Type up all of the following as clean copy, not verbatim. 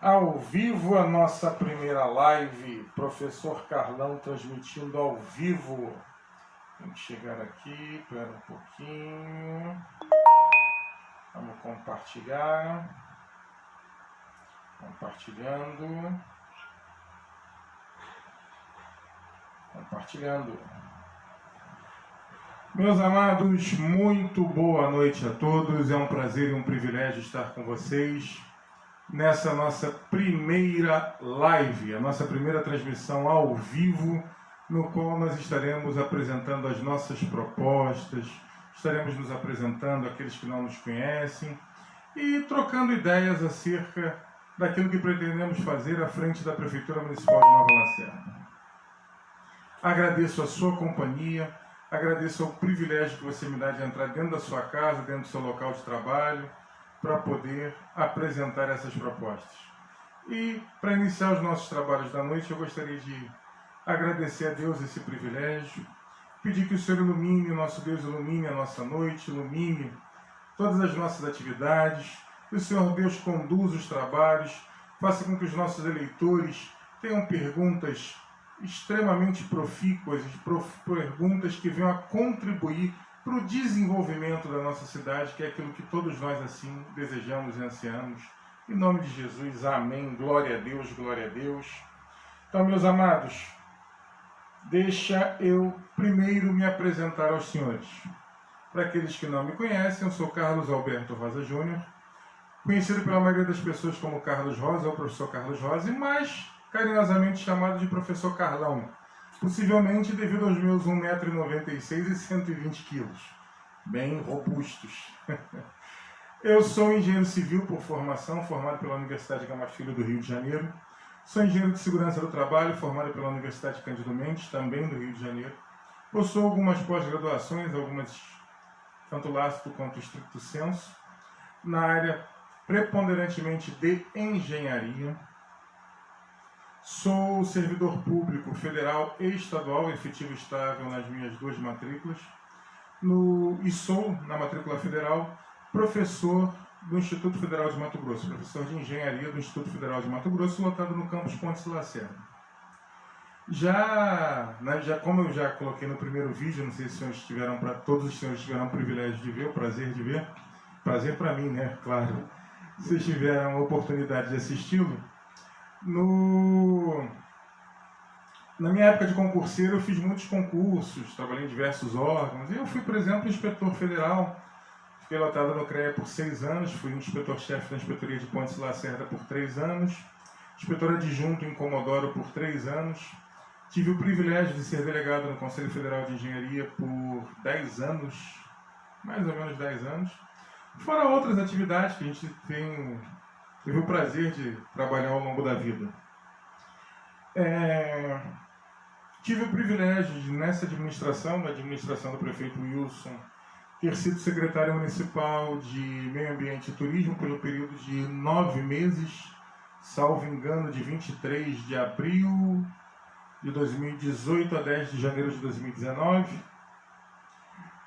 Ao vivo, a nossa primeira live, professor Carlão transmitindo ao vivo. Tem que chegar aqui, espera um pouquinho. Vamos compartilhar. Compartilhando. Meus amados, muito boa noite a todos. É um prazer e um privilégio estar com vocês nessa nossa primeira live, a nossa primeira transmissão ao vivo, no qual nós estaremos apresentando as nossas propostas, estaremos nos apresentando àqueles que não nos conhecem e trocando ideias acerca daquilo que pretendemos fazer à frente da Prefeitura Municipal de Nova Lacerda. Agradeço a sua companhia, agradeço o privilégio que você me dá de entrar dentro da sua casa, dentro do seu local de trabalho, para poder apresentar essas propostas. E, para iniciar os nossos trabalhos da noite, eu gostaria de agradecer a Deus esse privilégio, pedir que o Senhor ilumine, o nosso Deus ilumine a nossa noite, ilumine todas as nossas atividades, que o Senhor Deus conduza os trabalhos, faça com que os nossos eleitores tenham perguntas extremamente profícuas, perguntas que venham a contribuir para o desenvolvimento da nossa cidade, que é aquilo que todos nós assim desejamos e ansiamos. Em nome de Jesus, amém. Glória a Deus, glória a Deus. Então, meus amados, deixa eu primeiro me apresentar aos senhores. Para aqueles que não me conhecem, eu sou Carlos Alberto Rosa Júnior, conhecido pela maioria das pessoas como Carlos Rosa, ou professor Carlos Rosa, e mais carinhosamente chamado de professor Carlão, possivelmente devido aos meus 1,96 m e 120 kg, bem robustos. Eu sou engenheiro civil por formação, formado pela Universidade Gama Filho do Rio de Janeiro. Sou engenheiro de segurança do trabalho, formado pela Universidade Cândido Mendes, também do Rio de Janeiro. Possui algumas pós-graduações, algumas tanto lato quanto estricto sensu, na área preponderantemente de engenharia. Sou servidor público federal e estadual, efetivo estável nas minhas duas matrículas. E sou, na matrícula federal, professor do Instituto Federal de Mato Grosso, professor de engenharia do Instituto Federal de Mato Grosso, lotado no campus Pontes Lacerda. Como eu já coloquei no primeiro vídeo, não sei se todos os senhores tiveram o privilégio de ver, o prazer de ver, prazer para mim, né, claro, se vocês tiveram a oportunidade de assisti-lo. Na minha época de concurseiro, eu fiz muitos concursos, trabalhei em diversos órgãos. Eu fui, por exemplo, inspetor federal, fiquei lotado no CREA por 6 anos, fui inspetor-chefe da Inspetoria de Pontes Lacerda por 3 anos, inspetor adjunto em Comodoro por 3 anos, tive o privilégio de ser delegado no Conselho Federal de Engenharia por 10 anos, mais ou menos 10 anos, fora outras atividades que a gente teve o prazer de trabalhar ao longo da vida. Tive o privilégio de, nessa administração, na administração do prefeito Wilson, ter sido secretário municipal de Meio Ambiente e Turismo pelo período de 9 meses, salvo engano, de 23 de abril de 2018 a 10 de janeiro de 2019.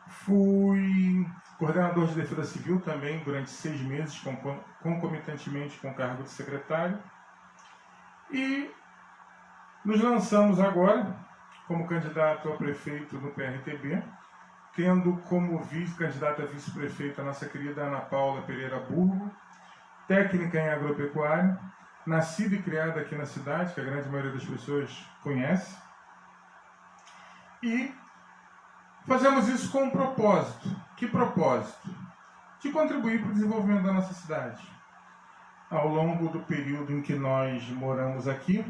Fui coordenador de Defesa Civil também durante 6 meses, concomitantemente com o cargo de secretário. E nos lançamos agora como candidato a prefeito no PRTB, tendo como candidata a vice-prefeita a nossa querida Ana Paula Pereira Burgo, técnica em agropecuária, nascida e criada aqui na cidade, que a grande maioria das pessoas conhece. E fazemos isso com um propósito. Que propósito? De contribuir para o desenvolvimento da nossa cidade. Ao longo do período em que nós moramos aqui,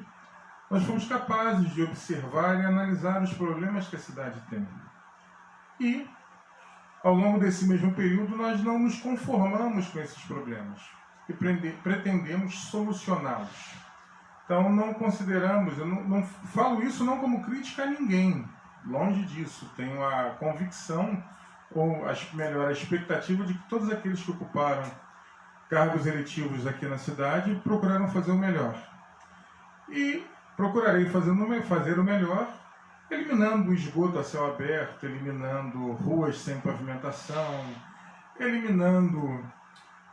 nós fomos capazes de observar e analisar os problemas que a cidade tem. E, ao longo desse mesmo período, nós não nos conformamos com esses problemas e pretendemos solucioná-los. Então, não consideramos, eu não falo isso não como crítica a ninguém, longe disso, tenho a convicção, ou melhor, a expectativa de que todos aqueles que ocuparam cargos eletivos aqui na cidade e procuraram fazer o melhor. E procurarei fazer o melhor, eliminando o esgoto a céu aberto, eliminando ruas sem pavimentação, eliminando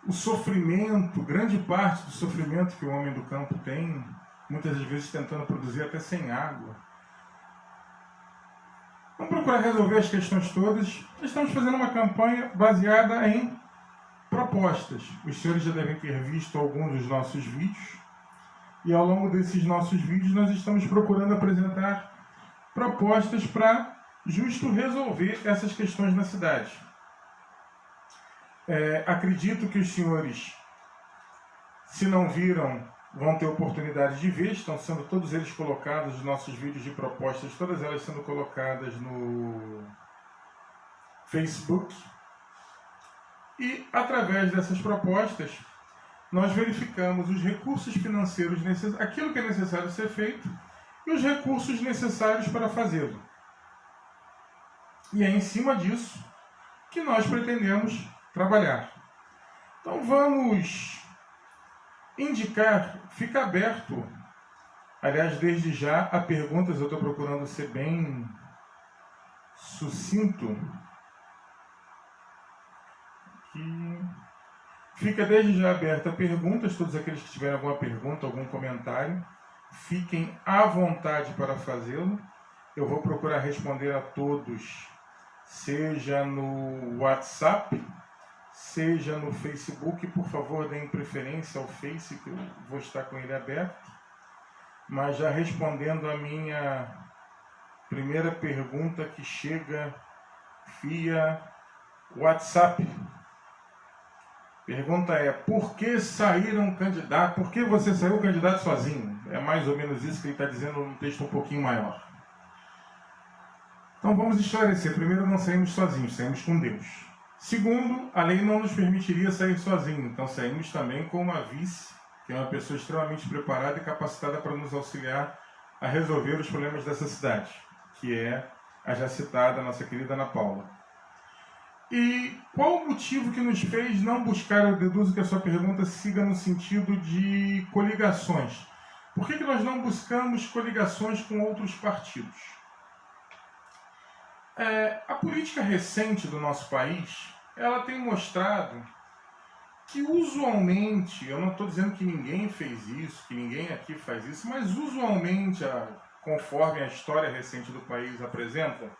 o sofrimento, grande parte do sofrimento que o homem do campo tem, muitas vezes tentando produzir até sem água. Vamos procurar resolver as questões todas. Estamos fazendo uma campanha baseada em propostas. Os senhores já devem ter visto alguns dos nossos vídeos. E ao longo desses nossos vídeos nós estamos procurando apresentar propostas para justo resolver essas questões na cidade. Acredito que os senhores, se não viram, vão ter oportunidade de ver. Estão sendo todos eles colocados, os nossos vídeos de propostas, todas elas sendo colocadas no Facebook. E através dessas propostas, nós verificamos os recursos financeiros necessários, aquilo que é necessário ser feito, e os recursos necessários para fazê-lo. E é em cima disso que nós pretendemos trabalhar. Então vamos indicar, fica aberto, aliás, desde já, a perguntas. Eu estou procurando ser bem sucinto. Fica desde já aberta a perguntas. Todos aqueles que tiverem alguma pergunta, algum comentário, fiquem à vontade para fazê-lo. Eu vou procurar responder a todos, seja no WhatsApp, seja no Facebook. Por favor, deem preferência ao Face, que eu vou estar com ele aberto. Mas já respondendo a minha primeira pergunta que chega via WhatsApp. Pergunta é: por que saíram candidato? Por que você saiu candidato sozinho? É mais ou menos isso que ele está dizendo num texto um pouquinho maior. Então vamos esclarecer. Primeiro, não saímos sozinhos, saímos com Deus. Segundo, a lei não nos permitiria sair sozinho, então saímos também com uma vice, que é uma pessoa extremamente preparada e capacitada para nos auxiliar a resolver os problemas dessa cidade, que é a já citada nossa querida Ana Paula. E qual o motivo que nos fez não buscar? Eu deduzo que a sua pergunta siga no sentido de coligações. Por que nós não buscamos coligações com outros partidos? A política recente do nosso país, ela tem mostrado que usualmente, eu não estou dizendo que ninguém fez isso, que ninguém aqui faz isso, mas usualmente, conforme a história recente do país apresenta,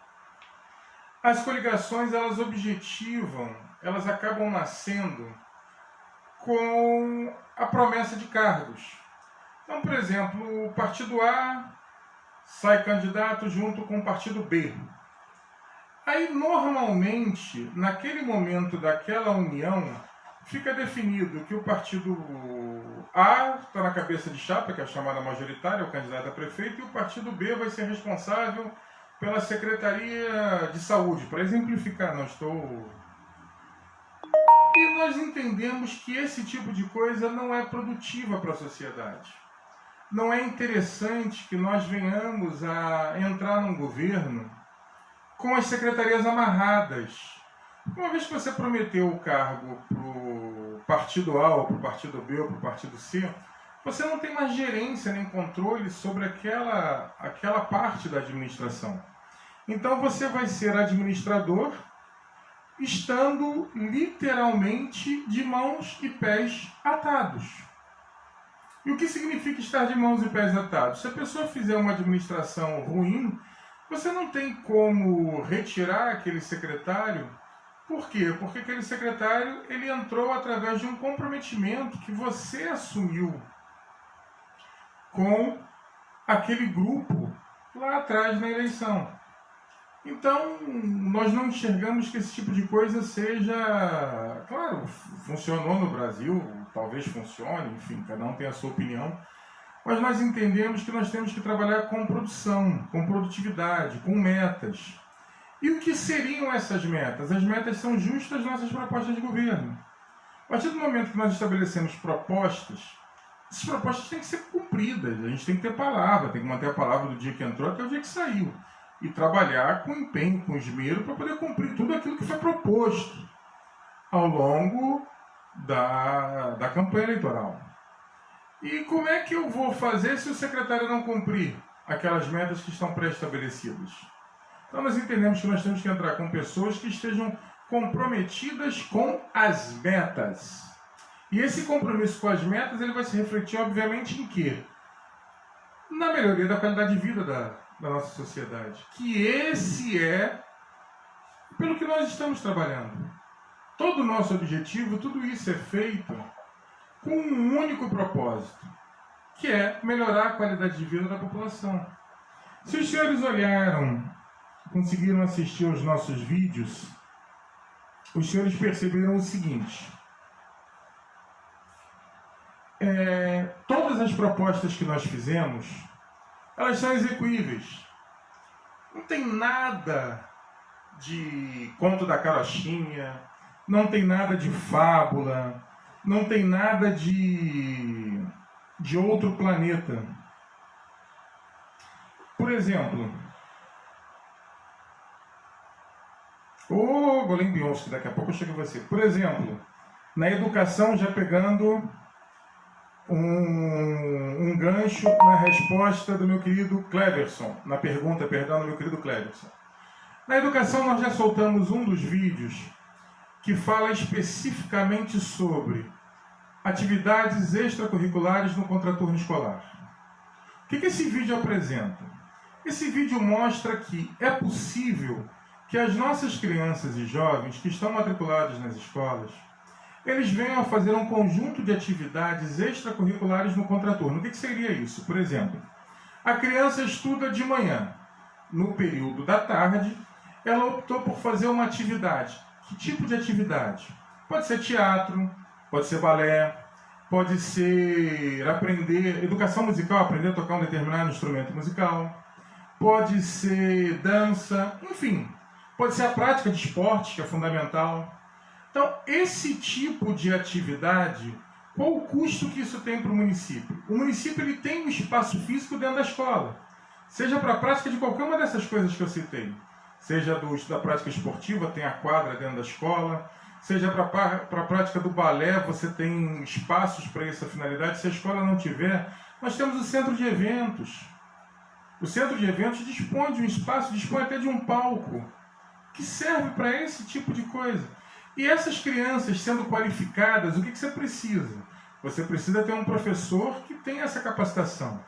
as coligações, elas objetivam, elas acabam nascendo com a promessa de cargos. Então, por exemplo, o partido A sai candidato junto com o partido B. Aí, normalmente, naquele momento daquela união, fica definido que o partido A está na cabeça de chapa, que é a chamada majoritária, o candidato a prefeito, e o partido B vai ser responsável pela Secretaria de Saúde, para exemplificar, E nós entendemos que esse tipo de coisa não é produtiva para a sociedade. Não é interessante que nós venhamos a entrar num governo com as secretarias amarradas. Uma vez que você prometeu o cargo para o partido A, ou para o partido B, ou para o partido C, você não tem mais gerência nem controle sobre aquela parte da administração. Então você vai ser administrador estando literalmente de mãos e pés atados. E o que significa estar de mãos e pés atados? Se a pessoa fizer uma administração ruim, você não tem como retirar aquele secretário. Por quê? Porque aquele secretário ele entrou através de um comprometimento que você assumiu com aquele grupo lá atrás na eleição. Então, nós não enxergamos que esse tipo de coisa seja... Claro, funcionou no Brasil, talvez funcione, enfim, cada um tem a sua opinião, mas nós entendemos que nós temos que trabalhar com produção, com produtividade, com metas. E o que seriam essas metas? As metas são justas nossas propostas de governo. A partir do momento que nós estabelecemos propostas, essas propostas têm que ser cumpridas. A gente tem que ter palavra, tem que manter a palavra do dia que entrou até o dia que saiu. E trabalhar com empenho, com esmero, para poder cumprir tudo aquilo que foi proposto ao longo da campanha eleitoral. E como é que eu vou fazer se o secretário não cumprir aquelas metas que estão pré-estabelecidas? Então nós entendemos que nós temos que entrar com pessoas que estejam comprometidas com as metas. E esse compromisso com as metas ele vai se refletir, obviamente, em quê? Na melhoria da qualidade de vida da nossa sociedade. Que esse é pelo que nós estamos trabalhando. Todo o nosso objetivo, tudo isso é feito com um único propósito, que é melhorar a qualidade de vida da população. Se os senhores olharam, conseguiram assistir aos nossos vídeos, os senhores perceberam o seguinte: todas as propostas que nós fizemos, elas são execuíveis. Não tem nada de conto da carochinha, não tem nada de fábula, não tem nada de outro planeta. Por exemplo, o Golem Beyoncé, daqui a pouco eu chego a você. Por exemplo, na educação, já pegando um gancho na resposta do meu querido Cleverson, na pergunta, perdão, do meu querido Cleverson. Na educação, nós já soltamos um dos vídeos que fala especificamente sobre atividades extracurriculares no contraturno escolar. O que esse vídeo apresenta? Esse vídeo mostra que é possível que as nossas crianças e jovens que estão matriculados nas escolas, eles venham a fazer um conjunto de atividades extracurriculares no contraturno. O que seria isso? Por exemplo, a criança estuda de manhã. No período da tarde, ela optou por fazer uma atividade. Que tipo de atividade? Pode ser teatro, pode ser balé, pode ser aprender educação musical, aprender a tocar um determinado instrumento musical, pode ser dança, enfim, pode ser a prática de esportes, que é fundamental. Então, esse tipo de atividade, qual o custo que isso tem para o município? O município ele tem um espaço físico dentro da escola, seja para a prática de qualquer uma dessas coisas que eu citei. Seja da prática esportiva, tem a quadra dentro da escola. Seja para a prática do balé, você tem espaços para essa finalidade. Se a escola não tiver, nós temos o centro de eventos. O centro de eventos dispõe de um espaço, dispõe até de um palco, que serve para esse tipo de coisa. E essas crianças sendo qualificadas, o que você precisa? Você precisa ter um professor que tenha essa capacitação.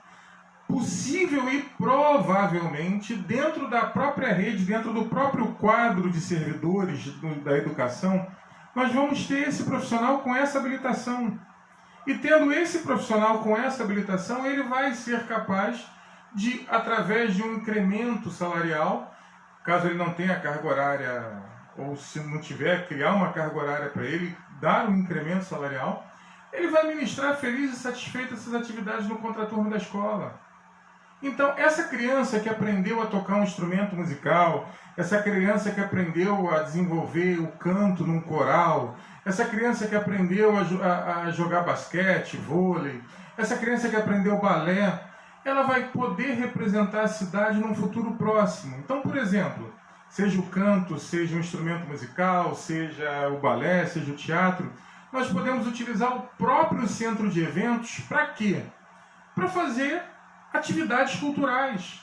Possível e provavelmente dentro da própria rede, dentro do próprio quadro de servidores da educação, nós vamos ter esse profissional com essa habilitação. E tendo esse profissional com essa habilitação, ele vai ser capaz de, através de um incremento salarial, caso ele não tenha carga horária, ou se não tiver, criar uma carga horária para ele, dar um incremento salarial, ele vai ministrar feliz e satisfeito essas atividades no contraturno da escola. Então, essa criança que aprendeu a tocar um instrumento musical, essa criança que aprendeu a desenvolver o canto num coral, essa criança que aprendeu a jogar basquete, vôlei, essa criança que aprendeu balé, ela vai poder representar a cidade num futuro próximo. Então, por exemplo, seja o canto, seja o instrumento musical, seja o balé, seja o teatro, nós podemos utilizar o próprio centro de eventos para quê? Para fazer atividades culturais.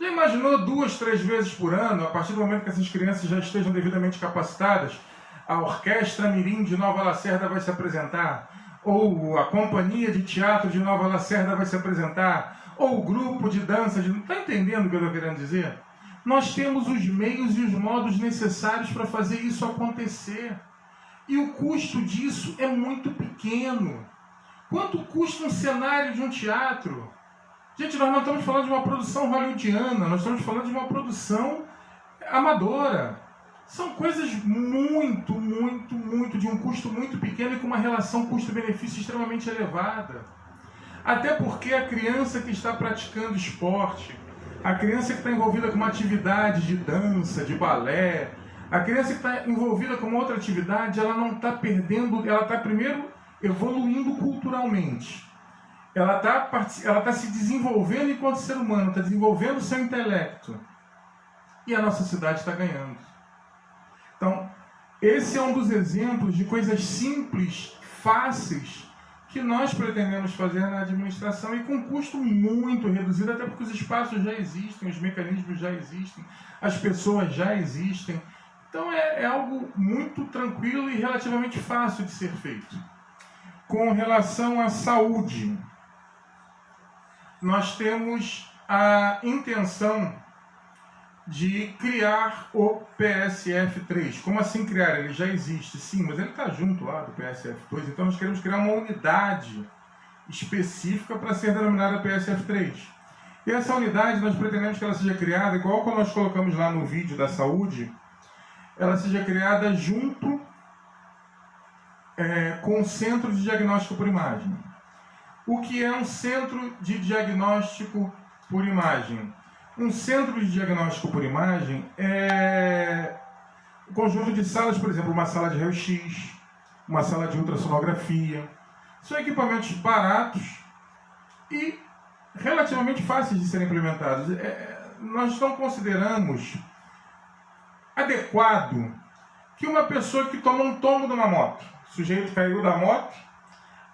Já imaginou 2, 3 vezes por ano, a partir do momento que essas crianças já estejam devidamente capacitadas, a Orquestra Mirim de Nova Lacerda vai se apresentar, ou a Companhia de Teatro de Nova Lacerda vai se apresentar, ou o grupo de dança de... Está entendendo o que eu estou querendo dizer? Nós temos os meios e os modos necessários para fazer isso acontecer. E o custo disso é muito pequeno. Quanto custa um cenário de um teatro? Gente, nós não estamos falando de uma produção hollywoodiana, nós estamos falando de uma produção amadora. São coisas muito, de um custo muito pequeno e com uma relação custo-benefício extremamente elevada. Até porque a criança que está praticando esporte, a criança que está envolvida com uma atividade de dança, de balé, a criança que está envolvida com outra atividade, ela não está perdendo, ela está primeiro evoluindo culturalmente. Ela está se desenvolvendo enquanto ser humano, está desenvolvendo o seu intelecto. E a nossa cidade está ganhando. Então, esse é um dos exemplos de coisas simples fáceis que nós pretendemos fazer na administração e com custo muito reduzido, até porque os espaços já existem, os mecanismos já existem, as pessoas já existem. Então é algo muito tranquilo e relativamente fácil de ser feito. Com relação à saúde, nós temos a intenção de criar o PSF3. Como assim criar? Ele já existe, sim, mas ele está junto lá do PSF2, então nós queremos criar uma unidade específica para ser denominada PSF3. E essa unidade nós pretendemos que ela seja criada, igual como nós colocamos lá no vídeo da saúde, ela seja criada junto com o Centro de Diagnóstico por Imagem. O que é um Centro de Diagnóstico por Imagem? Um centro de diagnóstico por imagem é um conjunto de salas, por exemplo, uma sala de raio-x, uma sala de ultrassonografia. São equipamentos baratos e relativamente fáceis de serem implementados. Nós não consideramos adequado que uma pessoa que toma um tombo numa moto, o sujeito caiu da moto,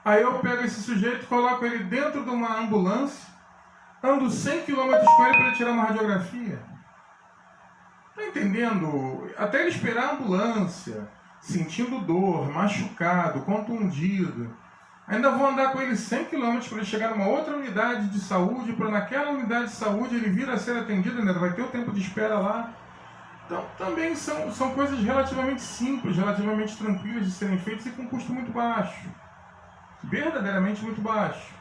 aí eu pego esse sujeito e coloco ele dentro de uma ambulância, ando 100 km com ele para ele tirar uma radiografia. Está entendendo? Até ele esperar a ambulância, sentindo dor, machucado, contundido. Ainda vou andar com ele 100 km para ele chegar numa outra unidade de saúde, para naquela unidade de saúde ele vir a ser atendido, ainda vai ter o tempo de espera lá. Então, também são coisas relativamente simples, relativamente tranquilas de serem feitas e com custo muito baixo. Verdadeiramente muito baixo.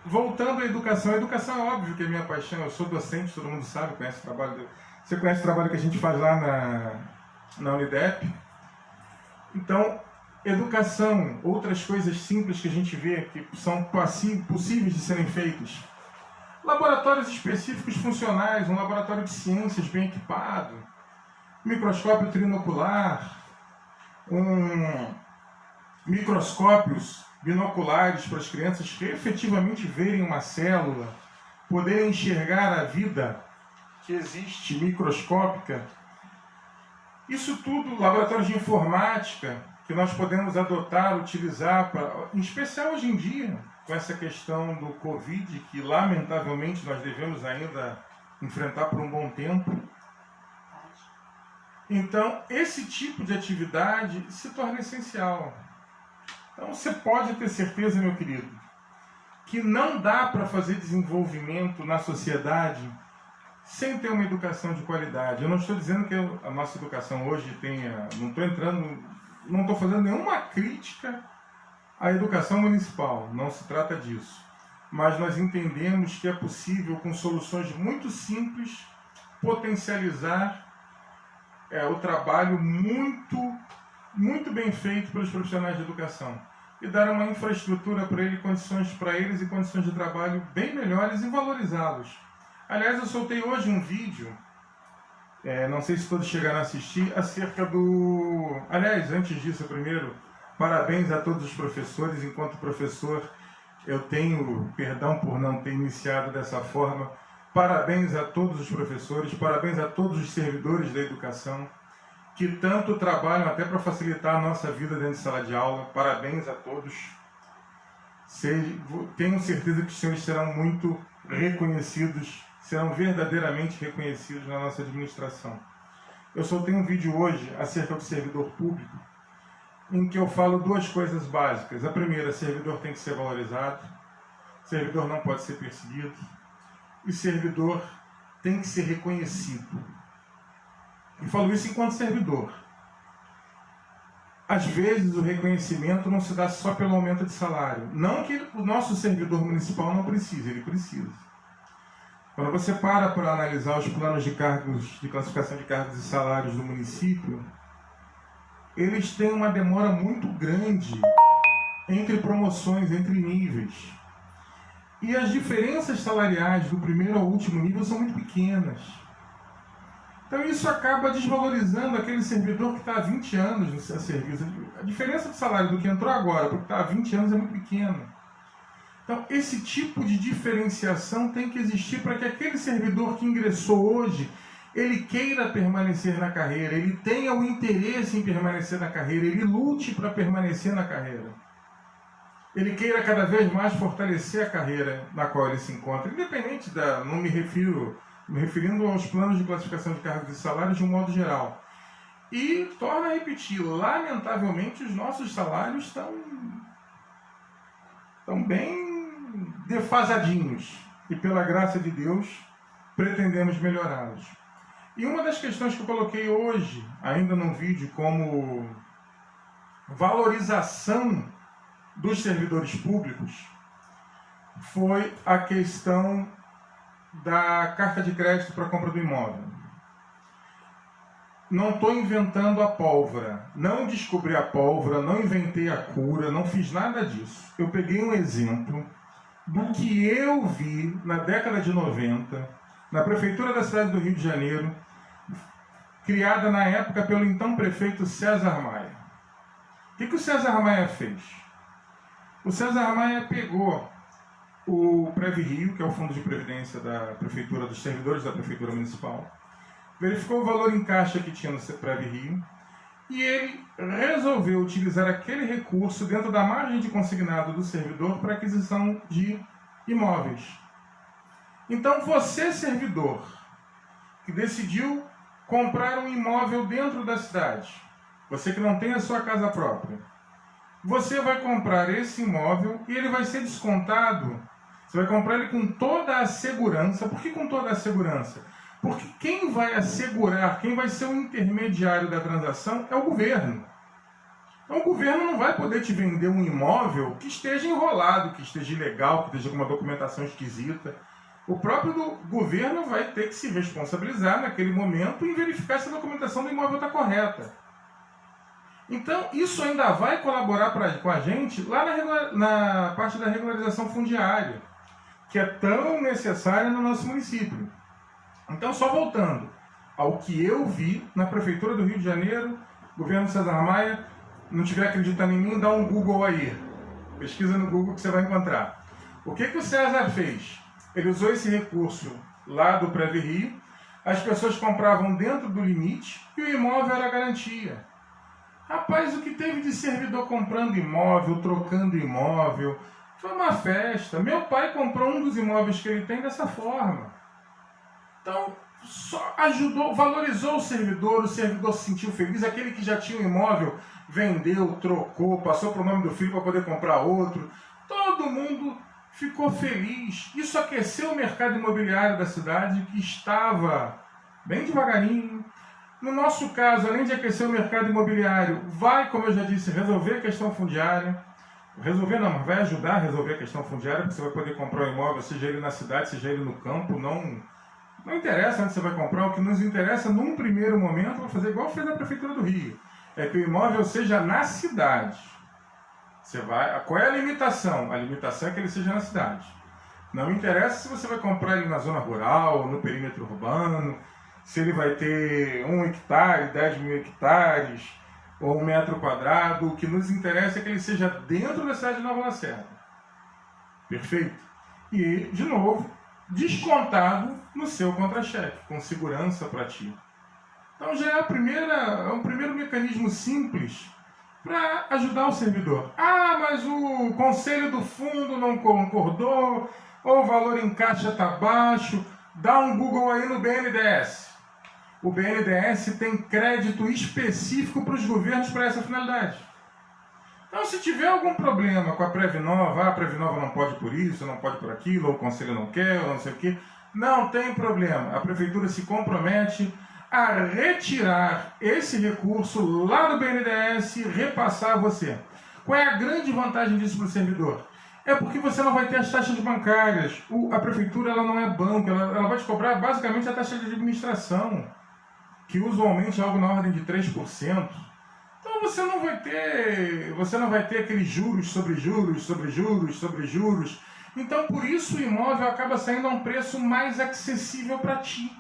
Voltando à educação. A educação é óbvio que é minha paixão. Eu sou docente, todo mundo sabe, conhece o trabalho. Você conhece o trabalho que a gente faz lá na Unidep. Então, educação, outras coisas simples que a gente vê que são possíveis de serem feitas. Laboratórios específicos funcionais, um laboratório de ciências bem equipado, microscópio trinocular, microscópios binoculares para as crianças que efetivamente verem uma célula, poderem enxergar a vida que existe microscópica. Isso tudo, laboratórios de informática, que nós podemos adotar, utilizar, em especial hoje em dia, com essa questão do Covid, que lamentavelmente nós devemos ainda enfrentar por um bom tempo. Então, esse tipo de atividade se torna essencial. Então, você pode ter certeza, meu querido, que não dá para fazer desenvolvimento na sociedade sem ter uma educação de qualidade. Eu não estou dizendo que a nossa educação hoje tenha... Não estou fazendo nenhuma crítica à educação municipal, não se trata disso. Mas nós entendemos que é possível, com soluções muito simples, potencializar o trabalho muito bem feito pelos profissionais de educação e dar uma infraestrutura para ele, condições para eles e condições de trabalho bem melhores e valorizá-los. Aliás, eu soltei hoje um vídeo, não sei se todos chegaram a assistir, acerca do... Aliás, antes disso, primeiro, parabéns a todos os professores. Enquanto professor, eu tenho perdão por não ter iniciado dessa forma. Parabéns a todos os professores, parabéns a todos os servidores da educação, que tanto trabalham até para facilitar a nossa vida dentro de sala de aula. Parabéns a todos. Tenho certeza que os senhores serão muito reconhecidos, serão verdadeiramente reconhecidos na nossa administração. Eu soltei um vídeo hoje acerca do servidor público, em que eu falo duas coisas básicas. A primeira, servidor tem que ser valorizado, servidor não pode ser perseguido, e servidor tem que ser reconhecido. E falo isso enquanto servidor. Às vezes o reconhecimento não se dá só pelo aumento de salário. Não que o nosso servidor municipal não precise, ele precisa. Quando você para analisar os planos de cargos, de classificação de cargos e salários do município, eles têm uma demora muito grande entre promoções, entre níveis. E as diferenças salariais do primeiro ao último nível são muito pequenas. Então isso acaba desvalorizando aquele servidor que está há 20 anos no serviço. A diferença de salário do que entrou agora para o que está há 20 anos é muito pequena. Então esse tipo de diferenciação tem que existir para que aquele servidor que ingressou hoje, ele queira permanecer na carreira, ele tenha o interesse em permanecer na carreira, ele lute para permanecer na carreira. ele queira cada vez mais fortalecer a carreira na qual ele se encontra, independente da... não me referindo aos planos de classificação de cargos e salários de um modo geral. E, torno a repetir, lamentavelmente os nossos salários estão bem defasadinhos. E, pela graça de Deus, pretendemos melhorá-los. E uma das questões que eu coloquei hoje, ainda no vídeo, como valorização dos servidores públicos, foi a questão da carta de crédito para a compra do imóvel. Não estou inventando a pólvora, não descobri a pólvora, não inventei a cura, não fiz nada disso. Eu peguei um exemplo do que eu vi na década de 90, na prefeitura da cidade do Rio de Janeiro, criada na época pelo então prefeito César Maia. O que o César Maia fez? O César Maia pegou o PrevRio, que é o Fundo de Previdência da Prefeitura, dos servidores da Prefeitura Municipal, verificou o valor em caixa que tinha no PrevRio e ele resolveu utilizar aquele recurso dentro da margem de consignado do servidor para aquisição de imóveis. Então, você, servidor, que decidiu comprar um imóvel dentro da cidade, você que não tem a sua casa própria, você vai comprar esse imóvel e ele vai ser descontado. Você vai comprar ele com toda a segurança. Por que com toda a segurança? Porque quem vai assegurar, quem vai ser o intermediário da transação é o governo. Então o governo não vai poder te vender um imóvel que esteja enrolado, que esteja ilegal, que esteja com uma documentação esquisita. O próprio governo vai ter que se responsabilizar naquele momento em verificar se a documentação do imóvel está correta. Então, isso ainda vai colaborar com a gente lá na parte da regularização fundiária, que é tão necessária no nosso município. Então, só voltando ao que eu vi na Prefeitura do Rio de Janeiro, governo César Maia, não estiver acreditando em mim, dá um Google aí. Pesquisa no Google que você vai encontrar. O que o César fez? Ele usou esse recurso lá do PrevRio, as pessoas compravam dentro do limite e o imóvel era garantia. Rapaz, o que teve de servidor comprando imóvel, trocando imóvel, foi uma festa. Meu pai comprou um dos imóveis que ele tem dessa forma. Então, só ajudou, valorizou o servidor se sentiu feliz. Aquele que já tinha um imóvel, vendeu, trocou, passou para o nome do filho para poder comprar outro. Todo mundo ficou feliz. Isso aqueceu o mercado imobiliário da cidade, que estava bem devagarinho. No nosso caso, além de aquecer o mercado imobiliário, vai, como eu já disse, resolver a questão fundiária. Resolver não, vai ajudar a resolver a questão fundiária, porque você vai poder comprar um imóvel, seja ele na cidade, seja ele no campo. Não interessa onde você vai comprar, o que nos interessa num primeiro momento, vou fazer igual fez a Prefeitura do Rio, é que o imóvel seja na cidade. Qual é a limitação? A limitação é que ele seja na cidade. Não interessa se você vai comprar ele na zona rural, no perímetro urbano, se ele vai ter 1 hectare, 10 mil hectares, ou 1 metro quadrado. O que nos interessa é que ele seja dentro da cidade de Nova Lacerda. Perfeito? E, de novo, descontado no seu contra-cheque, com segurança para ti. Então já é um primeiro mecanismo simples para ajudar o servidor. Ah, mas o conselho do fundo não concordou, ou o valor em caixa está baixo. Dá um Google aí no BNDES. O BNDES tem crédito específico para os governos para essa finalidade. Então, se tiver algum problema com a Previnova, a Previnova não pode por isso, não pode por aquilo, ou o conselho não quer, ou não sei o quê, não tem problema. A Prefeitura se compromete a retirar esse recurso lá do BNDES e repassar a você. Qual é a grande vantagem disso para o servidor? É porque você não vai ter as taxas bancárias. A Prefeitura ela não é banco, ela vai te cobrar basicamente a taxa de administração, que usualmente é algo na ordem de 3%. Então você não vai ter aqueles juros sobre juros, sobre juros, sobre juros. Então por isso o imóvel acaba saindo a um preço mais acessível para ti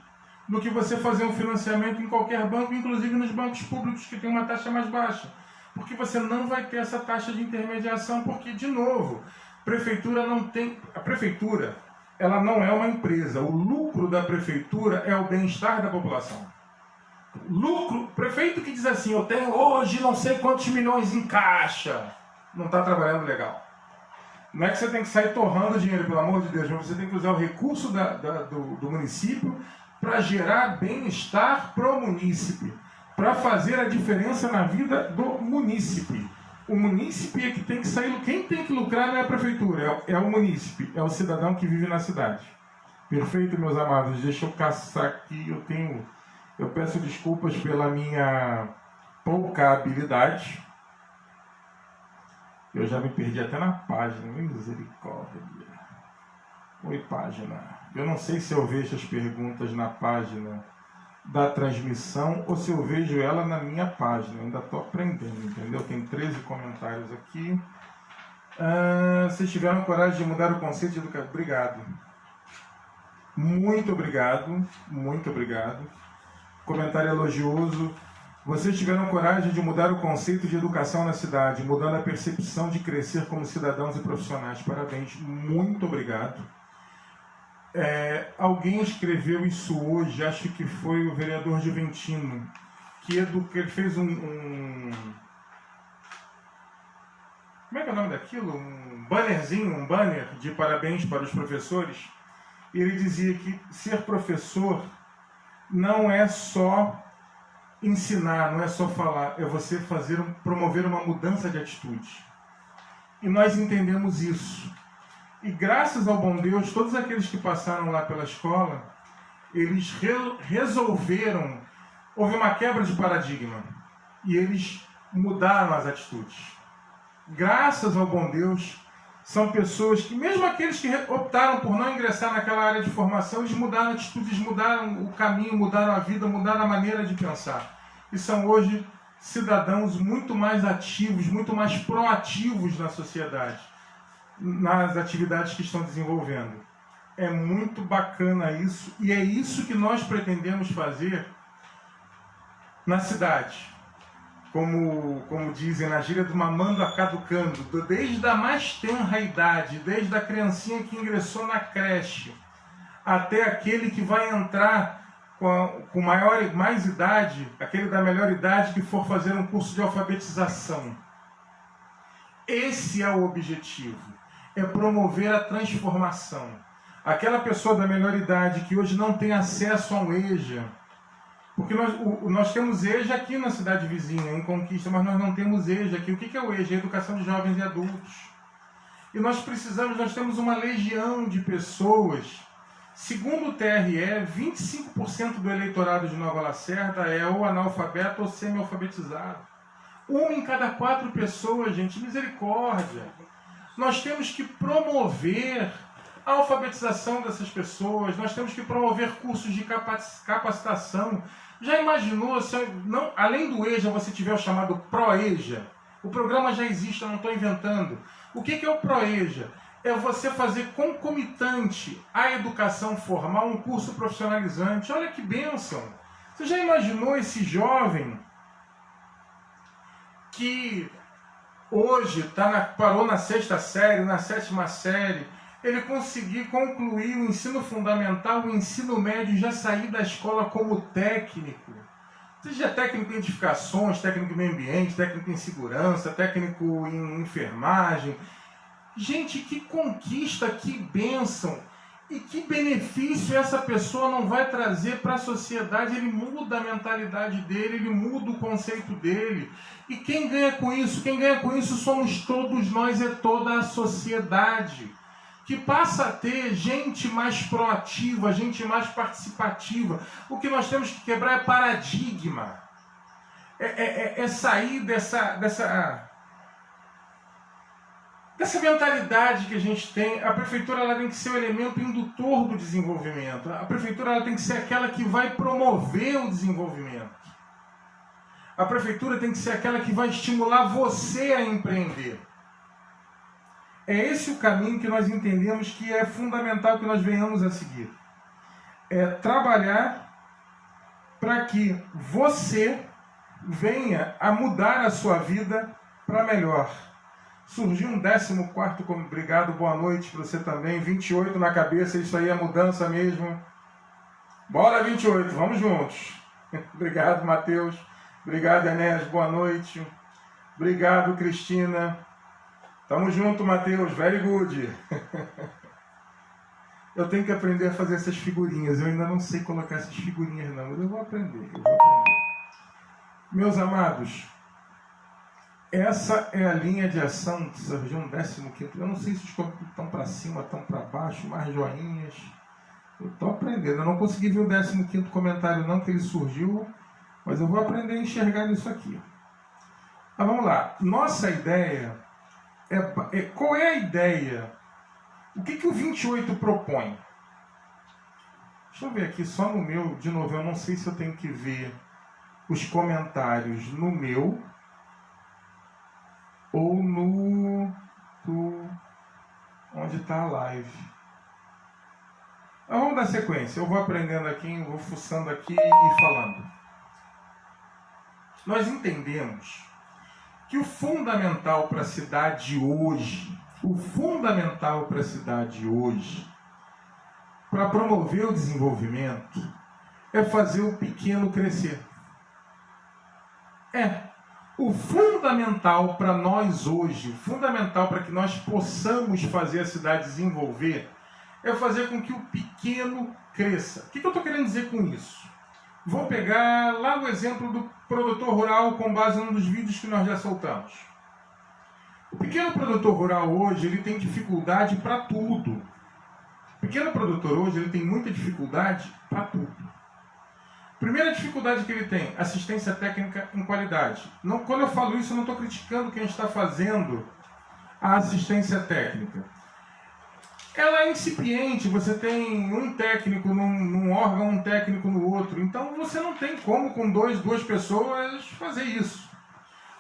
do que você fazer um financiamento em qualquer banco, inclusive nos bancos públicos que tem uma taxa mais baixa. Porque você não vai ter essa taxa de intermediação, porque, de novo, a prefeitura ela não é uma empresa. O lucro da prefeitura é o bem-estar da população. Lucro, prefeito que diz assim, eu tenho hoje não sei quantos milhões em caixa, não está trabalhando legal. Não é que você tem que sair torrando dinheiro, pelo amor de Deus, mas você tem que usar o recurso do município para gerar bem-estar para o munícipe, para fazer a diferença na vida do munícipe. O munícipe é que tem que sair, quem tem que lucrar não é a prefeitura, é o munícipe, é o cidadão que vive na cidade. Perfeito, meus amados? Deixa eu caçar aqui, eu peço desculpas pela minha pouca habilidade. Eu já me perdi até na página, misericórdia. Oi, página. Eu não sei se eu vejo as perguntas na página da transmissão ou se eu vejo ela na minha página. Eu ainda estou aprendendo, entendeu? Tem 13 comentários aqui. Vocês tiveram coragem de mudar o conceito de educação? Obrigado. Muito obrigado. Muito obrigado. Comentário elogioso. Vocês tiveram coragem de mudar o conceito de educação na cidade, mudando a percepção de crescer como cidadãos e profissionais. Parabéns, muito obrigado. Alguém escreveu isso hoje, acho que foi o vereador Juventino, que ele fez como é que é o nome daquilo? Um bannerzinho, um banner de parabéns para os professores. E ele dizia que ser professor não é só ensinar, não é só falar, é você promover uma mudança de atitude. E nós entendemos isso. E graças ao bom Deus, todos aqueles que passaram lá pela escola, eles resolveram, houve uma quebra de paradigma, e eles mudaram as atitudes. Graças ao bom Deus, são pessoas que, mesmo aqueles que optaram por não ingressar naquela área de formação, eles mudaram atitudes, mudaram o caminho, mudaram a vida, mudaram a maneira de pensar. E são hoje cidadãos muito mais ativos, muito mais proativos na sociedade, nas atividades que estão desenvolvendo. É muito bacana isso, e é isso que nós pretendemos fazer na cidade. Como dizem na gíria do mamando a caducando, desde a mais tenra idade, desde a criancinha que ingressou na creche, até aquele que vai entrar com mais idade, aquele da melhor idade que for fazer um curso de alfabetização. Esse é o objetivo, é promover a transformação. Aquela pessoa da melhor idade que hoje não tem acesso a um EJA, porque nós temos EJA aqui na cidade vizinha, em Conquista, mas nós não temos EJA aqui. O que é o EJA? Educação de Jovens e Adultos. E nós temos uma legião de pessoas. Segundo o TRE, 25% do eleitorado de Nova Lacerda é ou analfabeto ou semi-alfabetizado. 1 em cada 4 pessoas, gente, misericórdia. Nós temos que promover a alfabetização dessas pessoas, nós temos que promover cursos de capacitação. Já imaginou, se não, além do EJA, você tiver o chamado ProEJA? O programa já existe, eu não estou inventando. O que é o ProEJA? É você fazer concomitante à educação formal um curso profissionalizante. Olha que bênção! Você já imaginou esse jovem que hoje parou na 6ª série, na 7ª série, ele conseguir concluir o ensino fundamental, o ensino médio, já sair da escola como técnico. Seja técnico em edificações, técnico em meio ambiente, técnico em segurança, técnico em enfermagem. Gente, que conquista, que bênção! E que benefício essa pessoa não vai trazer para a sociedade? Ele muda a mentalidade dele, ele muda o conceito dele. E quem ganha com isso? Quem ganha com isso somos todos nós, é toda a sociedade, que passa a ter gente mais proativa, gente mais participativa. O que nós temos que quebrar é paradigma. É sair dessa mentalidade que a gente tem. A prefeitura ela tem que ser o elemento indutor do desenvolvimento. A prefeitura ela tem que ser aquela que vai promover o desenvolvimento. A prefeitura tem que ser aquela que vai estimular você a empreender. É esse o caminho que nós entendemos que é fundamental que nós venhamos a seguir. É trabalhar para que você venha a mudar a sua vida para melhor. Surgiu um 14º como obrigado, boa noite para você também. 28 na cabeça, isso aí é mudança mesmo. Bora 28, vamos juntos. Obrigado, Matheus. Obrigado, Enéas, boa noite. Obrigado, Cristina. Tamo junto, Matheus. Very good. Eu tenho que aprender a fazer essas figurinhas. Eu ainda não sei colocar essas figurinhas, não. Mas eu vou aprender. Meus amados, essa é a linha de ação que surgiu no 15º. Eu não sei se os comentários estão para cima, estão para baixo, mais joinhas. Eu estou aprendendo. Eu não consegui ver o 15º comentário, não, que ele surgiu. Mas eu vou aprender a enxergar isso aqui. Mas vamos lá. Nossa ideia qual é a ideia? O que o 28 propõe? Deixa eu ver aqui, só no meu, de novo, eu não sei se eu tenho que ver os comentários no meu ou onde está a live. Mas vamos dar sequência, eu vou aprendendo aqui, vou fuçando aqui e falando. Nós entendemos que o fundamental para a cidade hoje, para promover o desenvolvimento, é fazer o pequeno crescer. O fundamental para nós hoje, fundamental para que nós possamos fazer a cidade desenvolver, é fazer com que o pequeno cresça. O que eu estou querendo dizer com isso? Vou pegar lá o exemplo do produtor rural com base num dos vídeos que nós já soltamos. O pequeno produtor rural hoje, ele tem dificuldade para tudo. O pequeno produtor hoje, ele tem muita dificuldade para tudo. Primeira dificuldade que ele tem, assistência técnica em qualidade. Quando eu falo isso, eu não estou criticando quem está fazendo a assistência técnica. Ela é incipiente, você tem um técnico num órgão, um técnico no outro. Então você não tem como com duas pessoas fazer isso.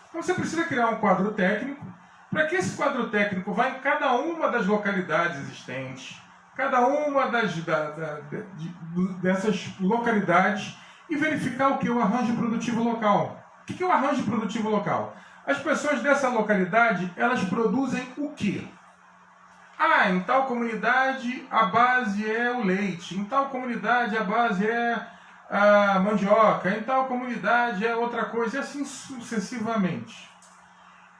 Então você precisa criar um quadro técnico, para que esse quadro técnico vá em cada uma das localidades existentes, cada uma dessas localidades, e verificar o que? O arranjo produtivo local. O que é o arranjo produtivo local? As pessoas dessa localidade, elas produzem o quê? Em tal comunidade a base é o leite, em tal comunidade a base é a mandioca, em tal comunidade é outra coisa, e assim sucessivamente.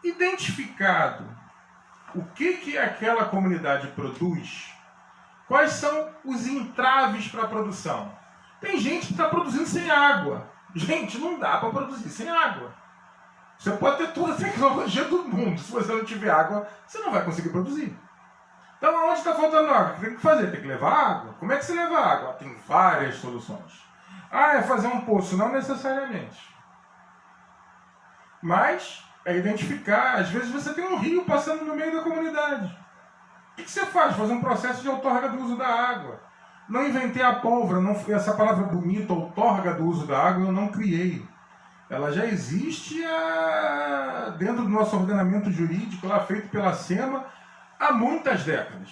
Identificado o que aquela comunidade produz, quais são os entraves para a produção. Tem gente que está produzindo sem água. Gente, não dá para produzir sem água. Você pode ter toda a tecnologia do mundo, se você não tiver água, você não vai conseguir produzir. Então, onde está faltando água? O que tem que fazer? Tem que levar água? Como é que se leva água? Tem várias soluções. É fazer um poço? Não necessariamente. Mas é identificar. Às vezes você tem um rio passando no meio da comunidade. O que você faz? Fazer um processo de outorga do uso da água. Não inventei a pólvora. Essa palavra bonita, outorga do uso da água, eu não criei. Ela já existe dentro do nosso ordenamento jurídico, lá feito pela SEMA, há muitas décadas.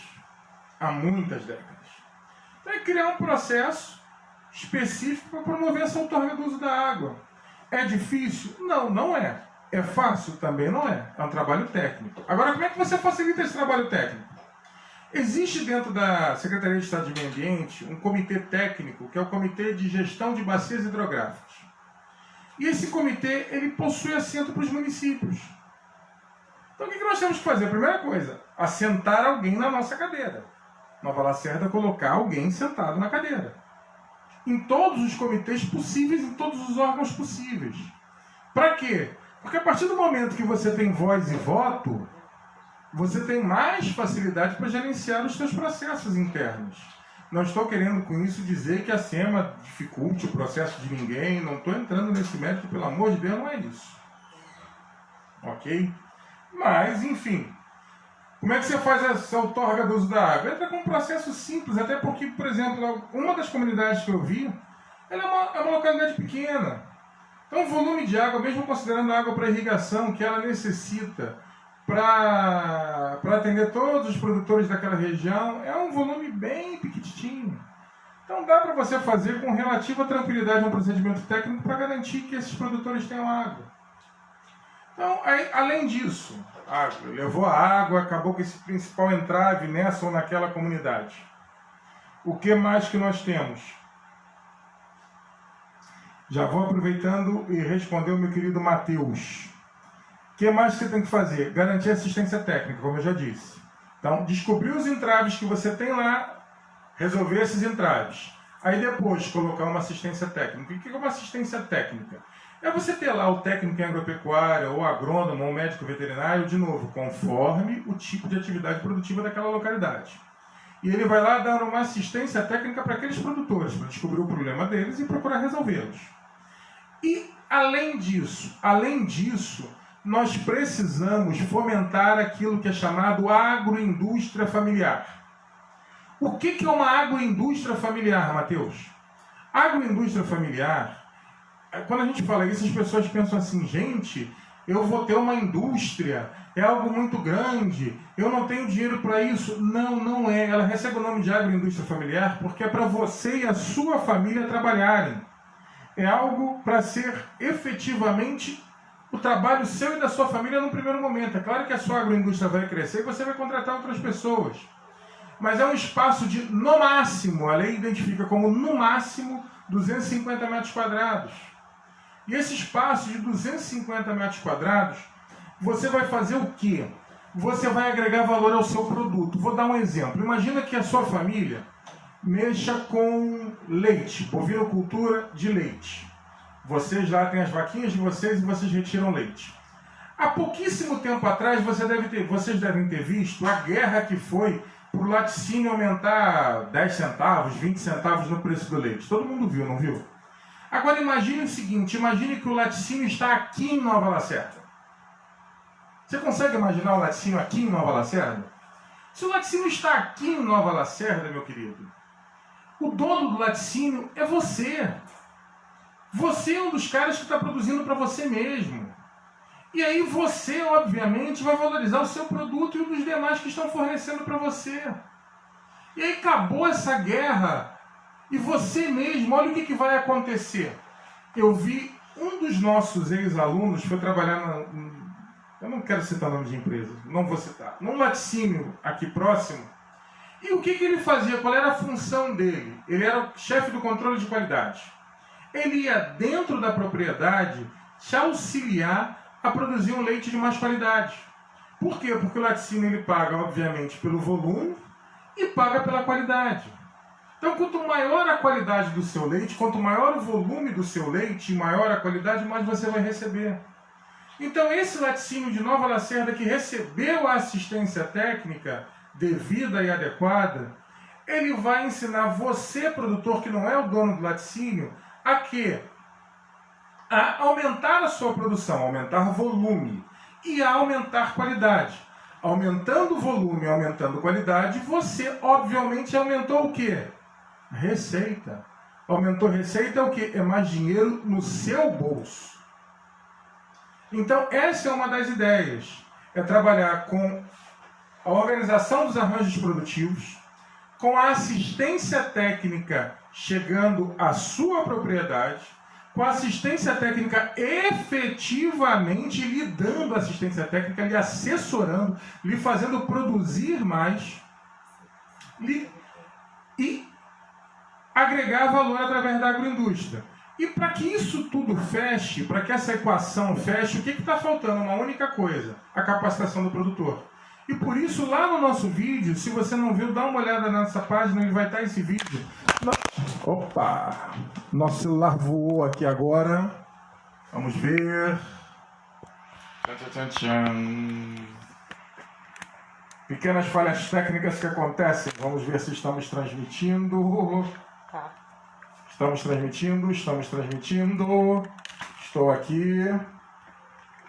Então é criar um processo específico para promover essa outorga do uso da água. É difícil? Não, não é. É fácil? Também não é. É um trabalho técnico. Agora, como é que você facilita esse trabalho técnico? Existe dentro da Secretaria de Estado de Meio Ambiente um comitê técnico, que é o Comitê de Gestão de Bacias Hidrográficas. E esse comitê, ele possui assento para os municípios. Então o que nós temos que fazer? A primeira coisa, assentar alguém na nossa cadeira. Nova Lacerda colocar alguém sentado na cadeira. Em todos os comitês possíveis, em todos os órgãos possíveis. Para quê? Porque a partir do momento que você tem voz e voto, você tem mais facilidade para gerenciar os seus processos internos. Não estou querendo com isso dizer que a SEMA dificulte o processo de ninguém, não estou entrando nesse mérito, pelo amor de Deus, não é isso. Ok? Mas, enfim, como é que você faz essa outorga do uso da água? Entra com um processo simples, até porque, por exemplo, uma das comunidades que eu vi, ela é uma localidade pequena. Então, o volume de água, mesmo considerando a água para irrigação que ela necessita para atender todos os produtores daquela região, é um volume bem pequitinho. Então, dá para você fazer com relativa tranquilidade um procedimento técnico para garantir que esses produtores tenham água. Então, além disso, levou a água, acabou com esse principal entrave nessa ou naquela comunidade. O que mais que nós temos? Já vou aproveitando e responder o meu querido Matheus. que mais você tem que fazer? Garantir assistência técnica, como eu já disse. Então, descobrir os entraves que você tem lá, resolver esses entraves. Aí depois, colocar uma assistência técnica. O que é uma assistência técnica? É você ter lá o técnico em agropecuária, ou agrônomo, ou médico veterinário, de novo, conforme o tipo de atividade produtiva daquela localidade. E ele vai lá dar uma assistência técnica para aqueles produtores, para descobrir o problema deles e procurar resolvê-los. E, além disso, nós precisamos fomentar aquilo que é chamado agroindústria familiar. O que é uma agroindústria familiar, Matheus? Agroindústria familiar, quando a gente fala isso, as pessoas pensam assim, gente, eu vou ter uma indústria, é algo muito grande, eu não tenho dinheiro para isso. Não, não é. Ela recebe o nome de agroindústria familiar porque é para você e a sua família trabalharem. É algo para ser efetivamente o trabalho seu e da sua família no primeiro momento. É claro que a sua agroindústria vai crescer e você vai contratar outras pessoas. Mas é um espaço de, no máximo, a lei identifica como no máximo 250 metros quadrados. E esse espaço de 250 metros quadrados, você vai fazer o quê? Você vai agregar valor ao seu produto. Vou dar um exemplo. Imagina que a sua família mexa com leite, bovinocultura de leite. Vocês lá têm as vaquinhas de vocês e vocês retiram leite. Há pouquíssimo tempo atrás, vocês devem ter visto a guerra que foi para o laticínio aumentar 10 centavos, 20 centavos no preço do leite. Todo mundo viu, não viu? Agora imagine o seguinte, imagine que o laticínio está aqui em Nova Lacerda. Você consegue imaginar o laticínio aqui em Nova Lacerda? Se o laticínio está aqui em Nova Lacerda, meu querido, o dono do laticínio é você. Você é um dos caras que está produzindo para você mesmo. E aí você, obviamente, vai valorizar o seu produto e o dos demais que estão fornecendo para você. E aí acabou essa guerra. E você mesmo, olha o que vai acontecer. Eu vi um dos nossos ex-alunos, foi trabalhar eu não quero citar nome de empresa, não vou citar, num laticínio aqui próximo. E o que ele fazia? Qual era a função dele? Ele era o chefe do controle de qualidade. Ele ia dentro da propriedade te auxiliar a produzir um leite de mais qualidade. Por quê? Porque o laticínio ele paga, obviamente, pelo volume e paga pela qualidade. Então, quanto maior a qualidade do seu leite, quanto maior o volume do seu leite, maior a qualidade, mais você vai receber. Então, esse laticínio de Nova Lacerda que recebeu a assistência técnica devida e adequada, ele vai ensinar você, produtor, que não é o dono do laticínio, a quê? A aumentar a sua produção, aumentar volume e a aumentar qualidade. Aumentando o volume, aumentando qualidade, você, obviamente, aumentou o quê? Receita. Aumentou receita é o quê? É mais dinheiro no seu bolso. Então, essa é uma das ideias. É trabalhar com a organização dos arranjos produtivos, com a assistência técnica chegando à sua propriedade, com a assistência técnica efetivamente lhe dando assistência técnica, lhe assessorando, lhe fazendo produzir mais e agregar valor através da agroindústria. E para que isso tudo feche, para que essa equação feche, o que está faltando? Uma única coisa, a capacitação do produtor. E por isso, lá no nosso vídeo, se você não viu, dá uma olhada na nossa página, ele vai estar esse vídeo. Opa! Nosso celular voou aqui agora. Vamos ver. Pequenas falhas técnicas que acontecem. Vamos ver se estamos transmitindo. Tá. Estamos transmitindo. Estou aqui.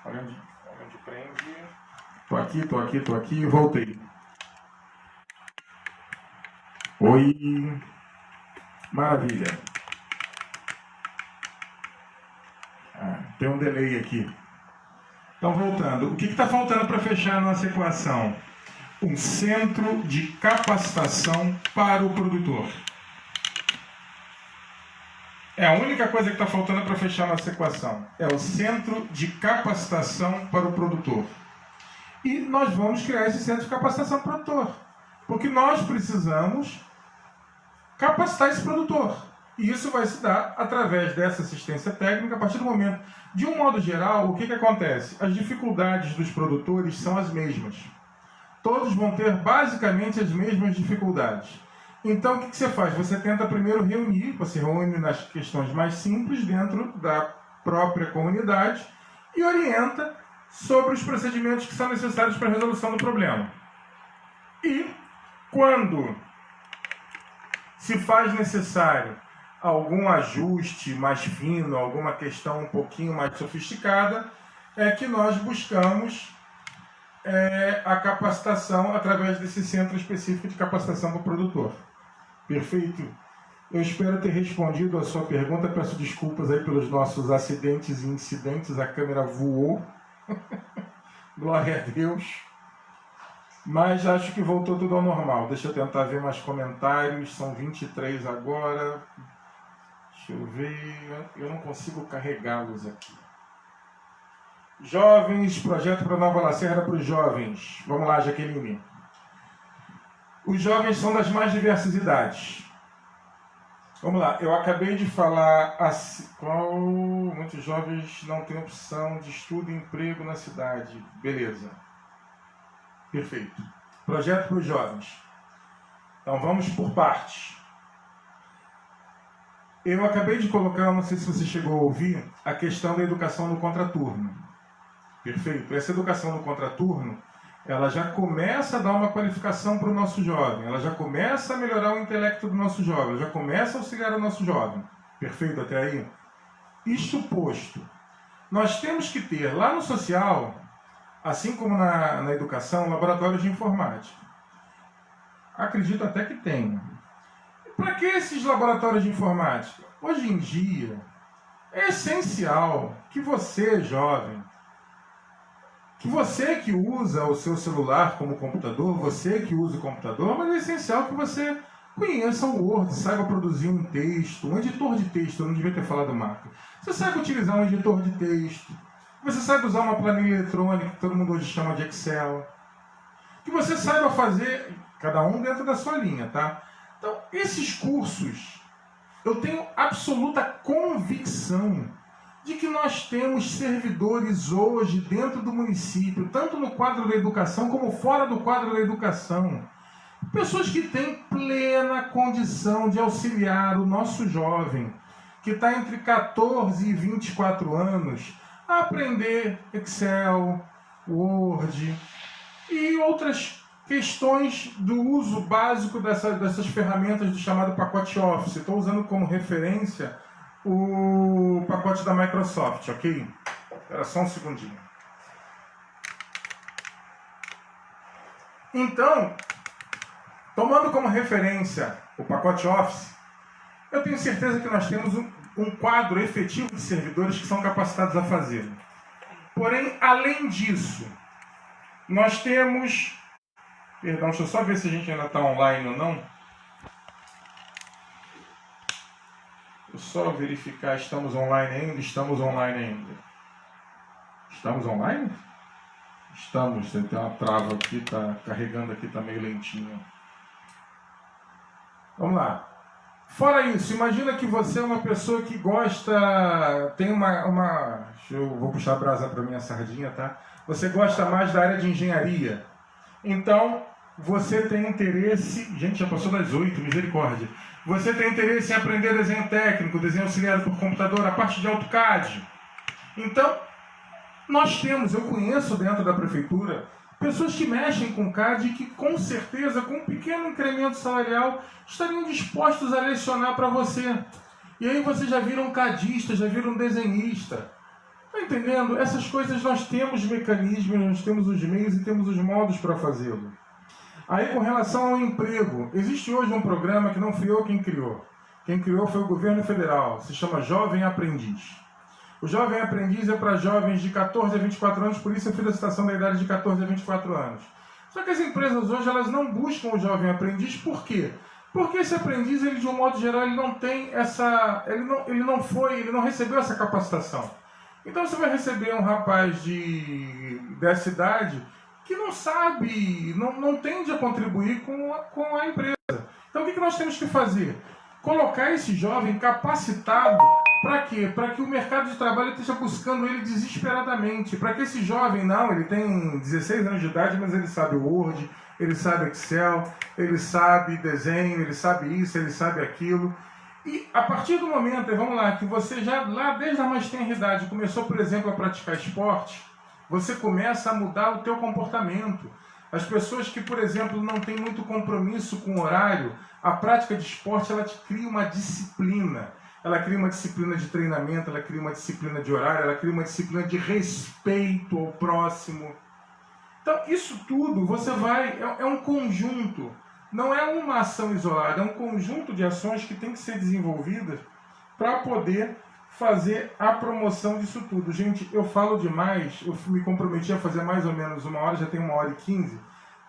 Olha onde prende. Estou aqui. Voltei. Oi. Maravilha. Tem um delay aqui. Então, voltando. O que está faltando para fechar a nossa equação? Um centro de capacitação para o produtor. É a única coisa que está faltando para fechar a nossa equação. É o centro de capacitação para o produtor. E nós vamos criar esse centro de capacitação para o produtor. Porque nós precisamos capacitar esse produtor. E isso vai se dar através dessa assistência técnica a partir do momento. De um modo geral, o que acontece? As dificuldades dos produtores são as mesmas. Todos vão ter basicamente as mesmas dificuldades. Então, o que você faz? Você tenta primeiro reunir, você reúne nas questões mais simples dentro da própria comunidade e orienta sobre os procedimentos que são necessários para a resolução do problema. E, quando se faz necessário algum ajuste mais fino, alguma questão um pouquinho mais sofisticada, é que nós buscamos a capacitação através desse centro específico de capacitação para o produtor. Perfeito? Eu espero ter respondido a sua pergunta. Peço desculpas aí pelos nossos acidentes e incidentes. A câmera voou. Glória a Deus. Mas acho que voltou tudo ao normal. Deixa eu tentar ver mais comentários. São 23 agora. Deixa eu ver. Eu não consigo carregá-los aqui. Jovens, projeto para Nova Lacerda para os jovens. Vamos lá, Jaqueline. Os jovens são das mais diversas idades. Vamos lá, eu acabei de falar muitos jovens não têm opção de estudo e emprego na cidade. Beleza. Perfeito. Projeto para os jovens. Então vamos por partes. Eu acabei de colocar, não sei se você chegou a ouvir, a questão da educação no contraturno. Perfeito. Essa educação no contraturno, ela já começa a dar uma qualificação para o nosso jovem, ela já começa a melhorar o intelecto do nosso jovem, ela já começa a auxiliar o nosso jovem. Perfeito até aí? Isto posto, nós temos que ter lá no social, assim como na educação, laboratórios de informática. Acredito até que tenha. Para que esses laboratórios de informática? Hoje em dia, é essencial que você, jovem, que você que usa o seu celular como computador, você que usa o computador, mas é essencial que você conheça o Word, saiba produzir um texto, um editor de texto, eu não devia ter falado marca. Você sabe utilizar um editor de texto, você sabe usar uma planilha eletrônica, que todo mundo hoje chama de Excel, que você saiba fazer, cada um dentro da sua linha, tá? Então, esses cursos, eu tenho absoluta convicção de que nós temos servidores hoje dentro do município, tanto no quadro da educação como fora do quadro da educação. Pessoas que têm plena condição de auxiliar o nosso jovem, que está entre 14 e 24 anos, a aprender Excel, Word e outras questões do uso básico dessas ferramentas do chamado pacote Office. Estou usando como referência o pacote da Microsoft, ok? Espera só um segundinho. Então, tomando como referência o pacote Office, eu tenho certeza que nós temos um quadro efetivo de servidores que são capacitados a fazê-lo. Porém, além disso, nós temos... Perdão, deixa eu só ver se a gente ainda está online ou não. Vou só verificar, estamos online ainda? Estamos online ainda. Estamos online? Estamos, tem uma trava aqui, está carregando aqui, está meio lentinho. Vamos lá. Fora isso, imagina que você é uma pessoa que gosta, tem vou puxar a brasa para minha sardinha, tá? Você gosta mais da área de engenharia. Então, você tem interesse... Gente, já passou das 8, misericórdia. Você tem interesse em aprender desenho técnico, desenho auxiliado por computador, a parte de AutoCAD. Então, eu conheço dentro da prefeitura, pessoas que mexem com CAD e que, com certeza, com um pequeno incremento salarial, estariam dispostos a lecionar para você. E aí você já vira um cadista, já vira um desenhista. Está entendendo? Essas coisas nós temos mecanismos, nós temos os meios e temos os modos para fazê-lo. Aí, com relação ao emprego, existe hoje um programa que não fui eu quem criou. Quem criou foi o governo federal, se chama Jovem Aprendiz. O Jovem Aprendiz é para jovens de 14 a 24 anos, por isso eu fiz a citação da idade de 14 a 24 anos. Só que as empresas hoje elas não buscam o Jovem Aprendiz, por quê? Porque esse aprendiz, ele de um modo geral, ele não tem essa... Ele não recebeu essa capacitação. Então você vai receber um rapaz dessa idade que não sabe, não tende a contribuir com a empresa. Então o que nós temos que fazer? colocar esse jovem capacitado para quê? Para que o mercado de trabalho esteja buscando ele desesperadamente. Para que esse jovem, não, ele tem 16 anos de idade, mas ele sabe Word, ele sabe Excel, ele sabe desenho, ele sabe isso, ele sabe aquilo. E a partir do momento, vamos lá, que você já lá desde a mais tenra idade começou, por exemplo, a praticar esporte, você começa a mudar o teu comportamento. As pessoas que, por exemplo, não têm muito compromisso com o horário, a prática de esporte, ela te cria uma disciplina. Ela cria uma disciplina de treinamento, ela cria uma disciplina de horário, ela cria uma disciplina de respeito ao próximo. Então, isso tudo você vai... É um conjunto. Não é uma ação isolada, é um conjunto de ações que tem que ser desenvolvidas para poder fazer a promoção disso tudo. Gente, eu falo demais, eu me comprometi a fazer mais ou menos 1 hora, já tem 1h15.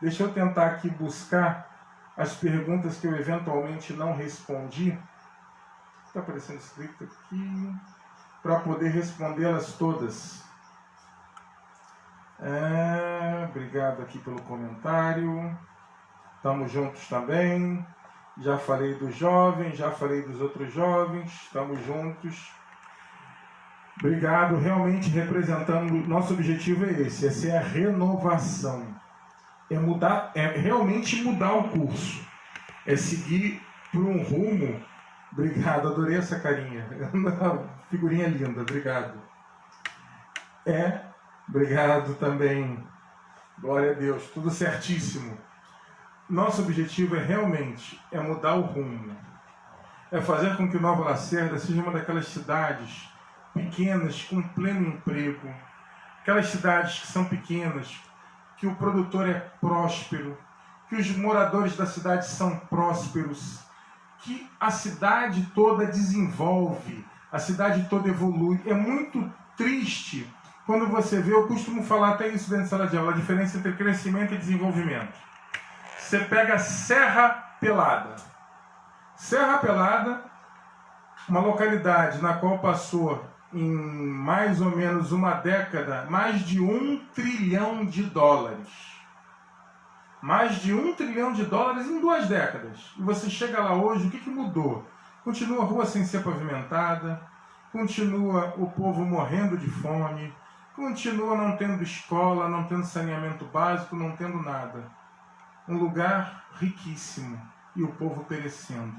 Deixa eu tentar aqui buscar as perguntas que eu eventualmente não respondi. Está aparecendo escrito aqui, para poder respondê-las todas. Obrigado aqui pelo comentário. Estamos juntos também. Já falei dos jovens, já falei dos outros jovens. Estamos juntos. Obrigado. Realmente representando, nosso objetivo é esse. Essa é a renovação. É mudar, é realmente mudar o curso. É seguir por um rumo. Obrigado, adorei essa carinha. Figurinha linda, obrigado. Obrigado também. Glória a Deus, tudo certíssimo. Nosso objetivo realmente mudar o rumo. É fazer com que Nova Lacerda seja uma daquelas cidades pequenas com pleno emprego. Aquelas cidades que são pequenas, que o produtor é próspero, que os moradores da cidade são prósperos, que a cidade toda desenvolve, a cidade toda evolui. É muito triste quando você vê, eu costumo falar até isso dentro de sala de aula, a diferença entre crescimento e desenvolvimento. Você pega Serra Pelada. Serra Pelada, uma localidade na qual passou em mais ou menos uma década mais de $1 trilhão. Mais de $1 trilhão em 2 décadas. E você chega lá hoje, o que mudou? Continua a rua sem ser pavimentada, continua o povo morrendo de fome, continua não tendo escola, não tendo saneamento básico, não tendo nada. Um lugar riquíssimo e o povo perecendo.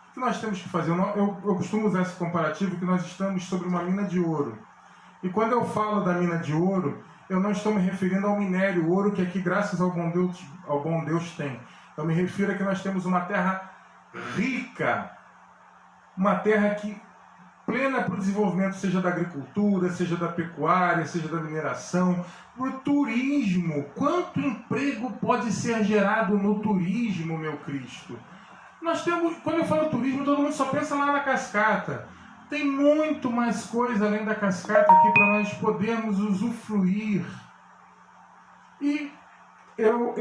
O que nós temos que fazer? Eu costumo usar esse comparativo que nós estamos sobre uma mina de ouro. E quando eu falo da mina de ouro, eu não estou me referindo ao minério ouro que aqui, graças ao bom Deus tem. Eu me refiro a que nós temos uma terra rica, uma terra que plena para o desenvolvimento, seja da agricultura, seja da pecuária, seja da mineração, para o turismo. Quanto emprego pode ser gerado no turismo, meu Cristo? Nós temos, quando eu falo turismo, todo mundo só pensa lá na cascata. Tem muito mais coisa além da cascata aqui para nós podermos usufruir. E eu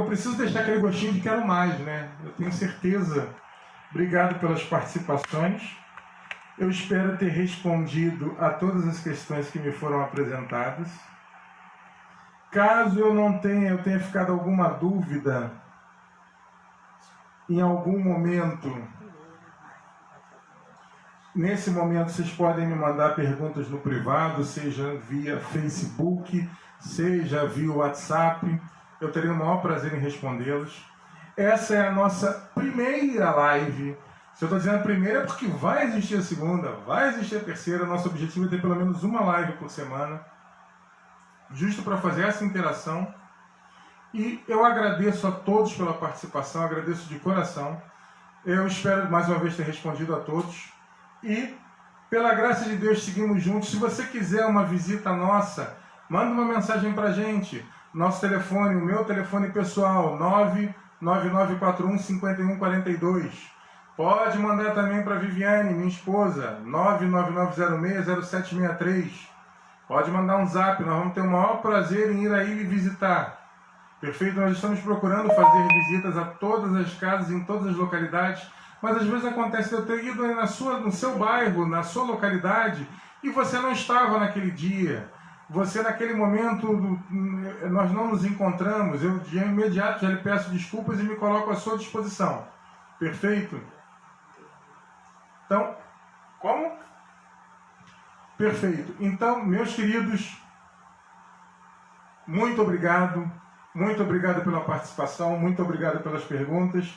preciso deixar aquele gostinho de quero mais, né? Eu tenho certeza. Obrigado pelas participações. Eu espero ter respondido a todas as questões que me foram apresentadas. Caso eu tenha ficado alguma dúvida em algum momento, nesse momento vocês podem me mandar perguntas no privado, seja via Facebook, seja via WhatsApp. Eu terei o maior prazer em respondê-las. Essa é a nossa primeira live. Se eu estou dizendo a primeira é porque vai existir a segunda, vai existir a terceira. Nosso objetivo é ter pelo menos uma live por semana, justo para fazer essa interação. E eu agradeço a todos pela participação, agradeço de coração. Eu espero mais uma vez ter respondido a todos. E, pela graça de Deus, seguimos juntos. Se você quiser uma visita nossa, manda uma mensagem para a gente. Nosso telefone, o meu telefone pessoal, 99941-5142. Pode mandar também para a Viviane, minha esposa, 99906-0763. Pode mandar um zap, nós vamos ter o maior prazer em ir aí lhe visitar. Perfeito? Nós estamos procurando fazer visitas a todas as casas, em todas as localidades, mas às vezes acontece de eu ter ido aí no seu bairro, na sua localidade, e você não estava naquele dia. você naquele momento, nós não nos encontramos, eu de imediato já lhe peço desculpas e me coloco à sua disposição. Perfeito? Então, como? Perfeito. Então, meus queridos, muito obrigado pela participação, muito obrigado pelas perguntas.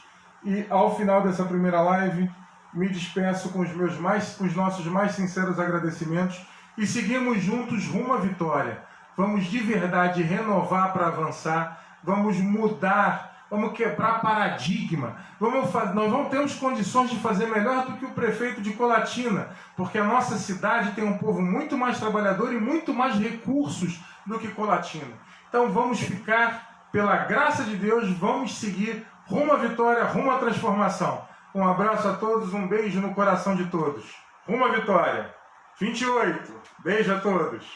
E ao final dessa primeira live, me despeço com os nossos mais sinceros agradecimentos e seguimos juntos rumo à vitória. Vamos de verdade renovar para avançar, vamos mudar, vamos quebrar paradigma, nós vamos ter condições de fazer melhor do que o prefeito de Colatina, porque a nossa cidade tem um povo muito mais trabalhador e muito mais recursos do que Colatina. Então vamos ficar, pela graça de Deus, vamos seguir rumo à vitória, rumo à transformação. Um abraço a todos, um beijo no coração de todos. Rumo à vitória. 28. Beijo a todos.